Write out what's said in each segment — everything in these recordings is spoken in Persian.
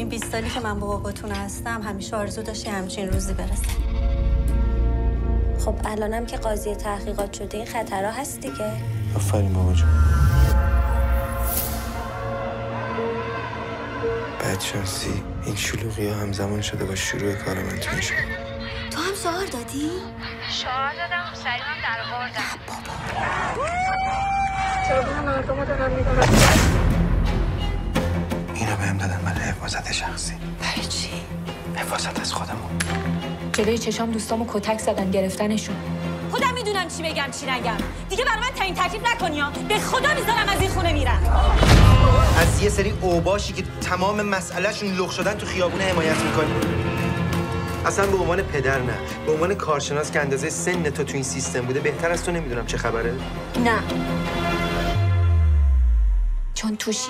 این 20 سالی که من با باباتون هستم همیشه آرزو داشتی همچین روزی برسه. خب الانم که قاضی تحقیقات شده این خطرها هست دیگه. آفرین بابا جون. بدشانسی این شلوغی ها همزمان شده با شروع کار من تو این شهر. تو هم شعار دادی؟ شعار دادم سریعم در آوردم. چرا بودم مردم رو دارم میدونم؟ اینا بهم دادن برای حفاظت شخصی. برای چی؟ حفاظت از خودمون. جلوی چشام دوستامو کتک زدن گرفتنشون. خودم میدونم چی بگم چی نگم. دیگه برای من تعیین تکلیف نکنی ها. به خدا میذارم از این خونه میرم. از یه سری اوباشی که تمام مسئلهشون لخ شدن تو خیابون حمایت میکنی. اصلا به عنوان پدر نه، به عنوان کارشناس که اندازه سن تو این سیستم بوده بهتر از تو نمیدونم چه خبره؟ نه. چون توشی.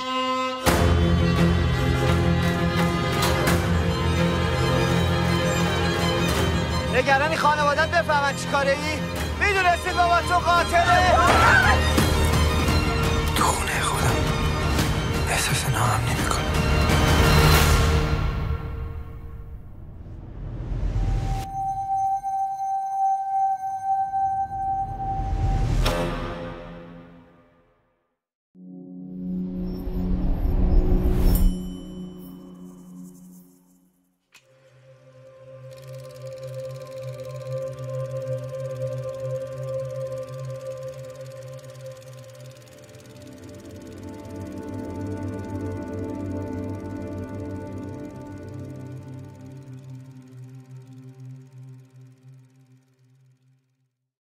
نگرانی خانوادت بفهمن چی کاره ای؟ میدونستی بابا تو قاتله؟